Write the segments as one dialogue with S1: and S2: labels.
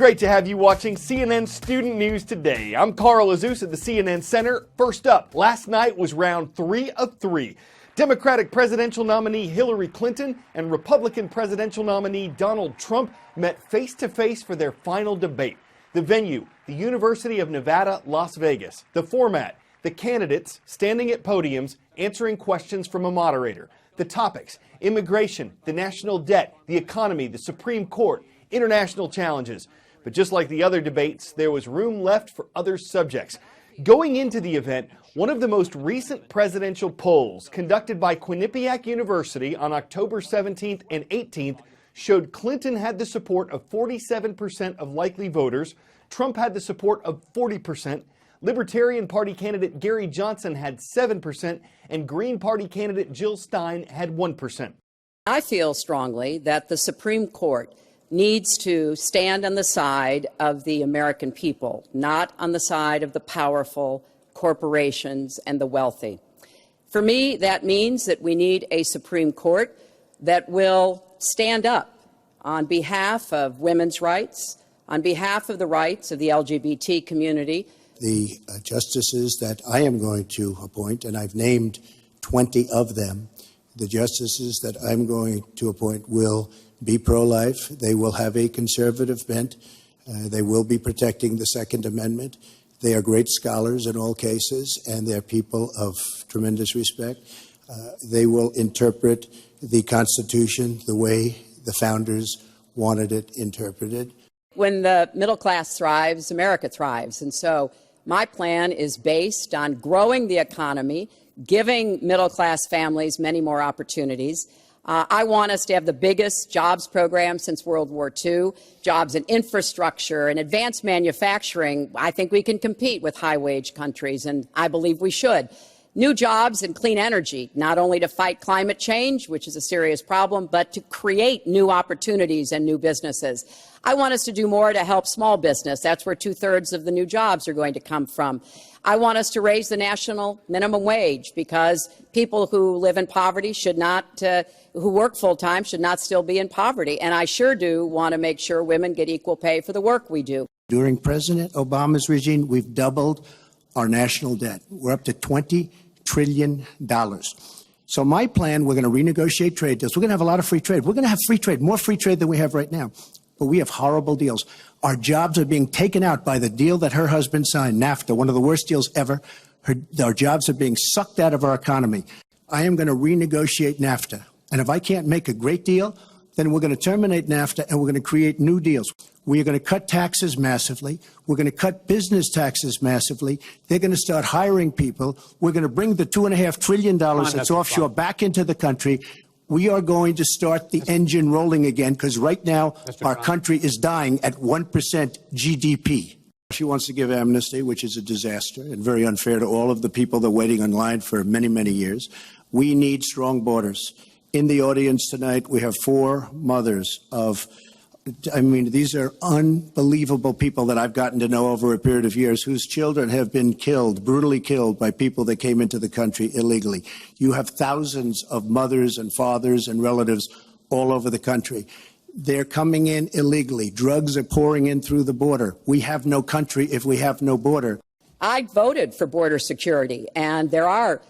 S1: great to have you watching CNN Student News today. I'm Carl Azus at the CNN Center. First up, last night was round 3 of 3. Democratic presidential nominee Hillary Clinton and Republican presidential nominee Donald Trump met face-to-face for their final debate. The venue, the University of Nevada, Las Vegas. The format, the candidates standing at podiums answering questions from a moderator. The topics, immigration, the national debt, the economy, the Supreme Court, international challenges. But just like the other debates, there was room left for other subjects. Going into the event, one of the most recent presidential polls conducted by Quinnipiac University on October 17th and 18th showed Clinton had the support of 47% of likely voters, Trump had the support of 40%, Libertarian Party candidate Gary Johnson had 7%, and Green Party candidate Jill Stein had 1%.
S2: I feel strongly that the Supreme Court needs to stand on the side of the American people, not on the side of the powerful corporations and the wealthy. For me, that means that we need a Supreme Court that will stand up on behalf of women's rights, on behalf of the rights of the LGBT community.
S3: The justices that I am going to appoint, and I've named 20 of them, the justices that I'm going to appoint will be pro-life. They will have a conservative bent. They will be protecting the Second Amendment. They are great scholars in all cases, and they're people of tremendous respect. They will interpret the Constitution the way the founders wanted it interpreted.
S2: When the middle class thrives, America thrives. And so my plan is based on growing the economy, giving middle class families many more opportunities. I want us to have the biggest jobs program since World War II, jobs in infrastructure and advanced manufacturing. I think we can compete with high-wage countries, and I believe we should. New jobs in clean energy, not only to fight climate change, which is a serious problem, but to create new opportunities and new businesses. I want us to do more to help small business. That's where 2/3 of the new jobs are going to come from. I want us to raise the national minimum wage because people who live in poverty should not, who work full-time should not still be in poverty. And I sure do want to make sure women get equal pay for the work we do.
S3: During President Obama's regime, we've doubled our national debt. We're up to $20 trillion. So my plan, we're going to renegotiate trade deals. We're going to have a lot of free trade. We're going to have free trade, more free trade than we have right now. But we have horrible deals. Our jobs are being taken out by the deal that her husband signed, NAFTA, one of the worst deals ever. Our jobs are being sucked out of our economy. I am going to renegotiate NAFTA. And if I can't make a great deal, then we're going to terminate NAFTA and we're going to create new deals. We are going to cut taxes massively. We're going to cut business taxes massively. They're going to start hiring people. We're going to bring the $2.5 trillion that's offshore back into the country. We are going to start the engine rolling again because right now our country is dying at 1% GDP. She wants to give amnesty, which is a disaster and very unfair to all of the people that are waiting in line for many, many years. We need strong borders. In the audience tonight, we have 4 mothers of, these are unbelievable people that I've gotten to know over a period of years whose children have been killed, brutally killed by people that came into the country illegally. You have thousands of mothers and fathers and relatives all over the country. They're coming in illegally. Drugs are pouring in through the border. We have no country if we have no border.
S2: I voted for border security, and there are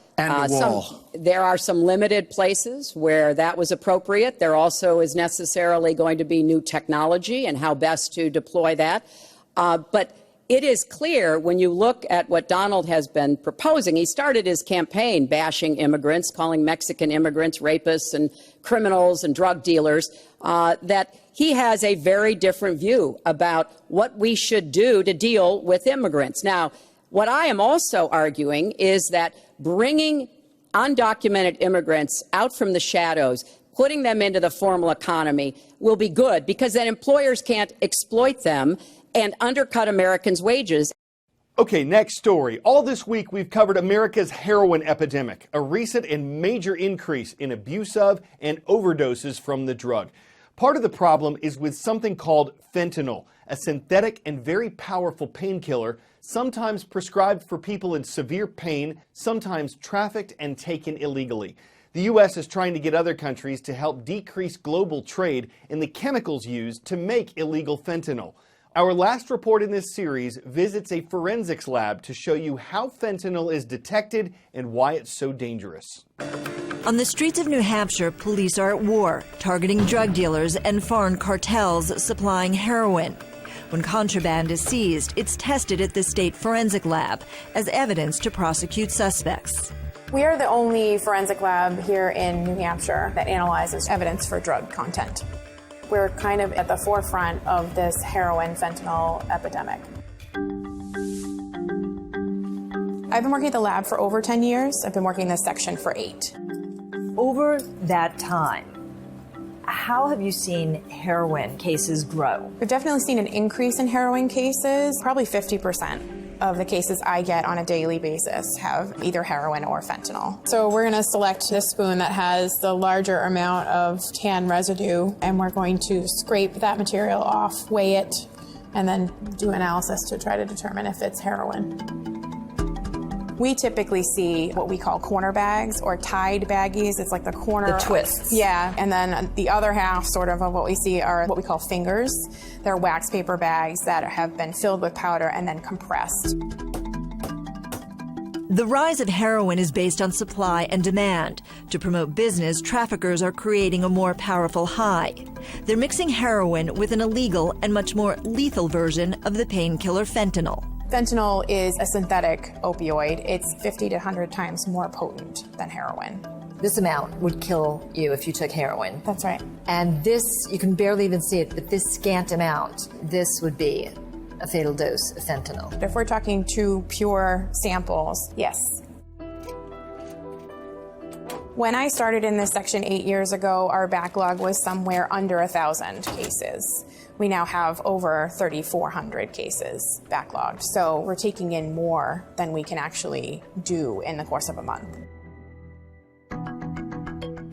S2: some limited places where that was appropriate. There also is necessarily going to be new technology and how best to deploy that. But it is clear when you look at what Donald has been proposing, he started his campaign bashing immigrants, calling Mexican immigrants rapists and criminals and drug dealers, that he has a very different view about what we should do to deal with immigrants. Now, what I am also arguing is that bringing undocumented immigrants out from the shadows, putting them into the formal economy will be good because then employers can't exploit them and undercut Americans' wages.
S1: Okay, next story. All this week we've covered America's heroin epidemic, a recent and major increase in abuse of and overdoses from the drug. Part of the problem is with something called fentanyl, a synthetic and very powerful painkiller, sometimes prescribed for people in severe pain, sometimes trafficked and taken illegally. The U.S. is trying to get other countries to help decrease global trade in the chemicals used to make illegal fentanyl. Our last report in this series visits a forensics lab to show you how fentanyl is detected and why it's so dangerous.
S4: On the streets of New Hampshire, police are at war, targeting drug dealers and foreign cartels supplying heroin. When contraband is seized, it's tested at the state forensic lab as evidence to prosecute suspects.
S5: We are the only forensic lab here in New Hampshire that analyzes evidence for drug content. We're kind of at the forefront of this heroin fentanyl epidemic. I've been working at the lab for over 10 years. I've been working in this section for 8.
S4: Over that time, how have you seen heroin cases grow?
S5: We've definitely seen an increase in heroin cases. Probably 50% of the cases I get on a daily basis have either heroin or fentanyl. So we're going to select this spoon that has the larger amount of tan residue, and we're going to scrape that material off, weigh it, and then do analysis to try to determine if it's heroin. We typically see what we call corner bags or tied baggies. It's like the corner.
S4: The twists.
S5: Yeah, and then the other half sort of what we see are what we call fingers. They're wax paper bags that have been filled with powder and then compressed.
S4: The rise of heroin is based on supply and demand. To promote business, traffickers are creating a more powerful high. They're mixing heroin with an illegal and much more lethal version of the painkiller fentanyl.
S5: Fentanyl is a synthetic opioid. It's 50 to 100 times more potent than heroin.
S6: This amount would kill you if you took heroin.
S5: That's right.
S6: And this, you can barely even see it, but this scant amount, this would be a fatal dose of fentanyl.
S5: If we're talking 2 pure samples, yes. When I started in this section 8 years ago, our backlog was somewhere under 1,000 cases. We now have over 3,400 cases backlogged. So we're taking in more than we can actually do in the course of a month.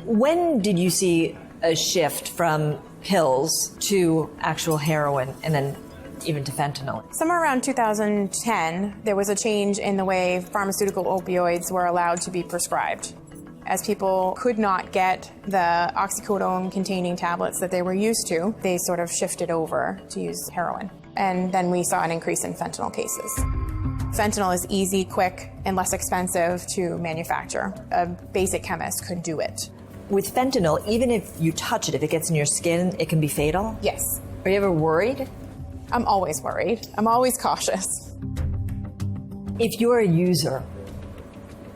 S4: When did you see a shift from pills to actual heroin and then even to fentanyl?
S5: Somewhere around 2010, there was a change in the way pharmaceutical opioids were allowed to be prescribed. As people could not get the oxycodone-containing tablets that they were used to, they sort of shifted over to use heroin. And then we saw an increase in fentanyl cases. Fentanyl is easy, quick, and less expensive to manufacture. A basic chemist could do it.
S4: With fentanyl, even if you touch it, if it gets in your skin, it can be fatal?
S5: Yes.
S4: Are you ever worried?
S5: I'm always worried. I'm always cautious.
S4: If you're a user,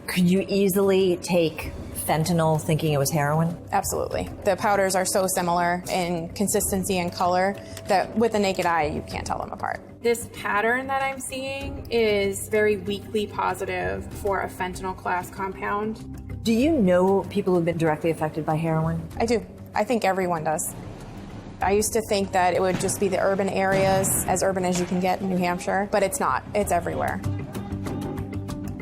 S4: could you easily take fentanyl thinking it was heroin?
S5: Absolutely. The powders are so similar in consistency and color that with the naked eye, you can't tell them apart. This pattern that I'm seeing is very weakly positive for a fentanyl class compound.
S4: Do you know people who've been directly affected by heroin?
S5: I do. I think everyone does. I used to think that it would just be the urban areas, as urban as you can get in New Hampshire, but it's not. It's everywhere.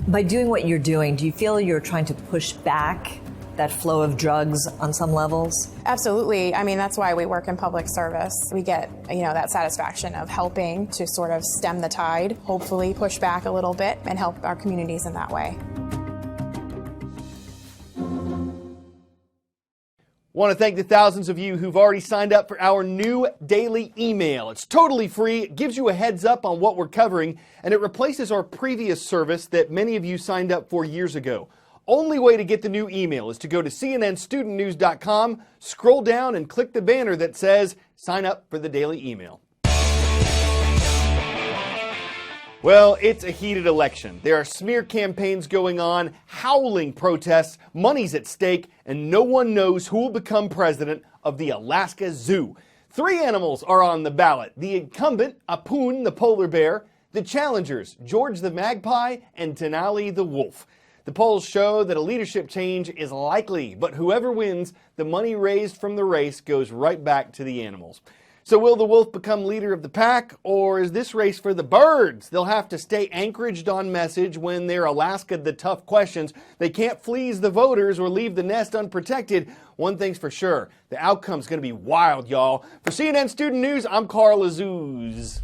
S4: By doing what you're doing, do you feel you're trying to push back that flow of drugs on some levels?
S5: Absolutely. I mean, that's why we work in public service. We get, that satisfaction of helping to sort of stem the tide, hopefully push back a little bit and help our communities in that way.
S1: Want to thank the thousands of you who've already signed up for our new daily email. It's totally free, it gives you a heads up on what we're covering, and it replaces our previous service that many of you signed up for years ago. Only way to get the new email is to go to cnnstudentnews.com, scroll down and click the banner that says sign up for the daily email. Well, it's a heated election. There are smear campaigns going on, howling protests, money's at stake, and no one knows who will become president of the Alaska Zoo. 3 animals are on the ballot. The incumbent, Apun the polar bear, the challengers, George the magpie, and Tenali the wolf. The polls show that a leadership change is likely, but whoever wins, the money raised from the race goes right back to the animals. So will the wolf become leader of the pack, or is this race for the birds? They'll have to stay anchoraged on message when they're Alaska'd the tough questions. They can't fleece the voters or leave the nest unprotected. One thing's for sure, the outcome's going to be wild, y'all. For CNN Student News, I'm Carl Azuz.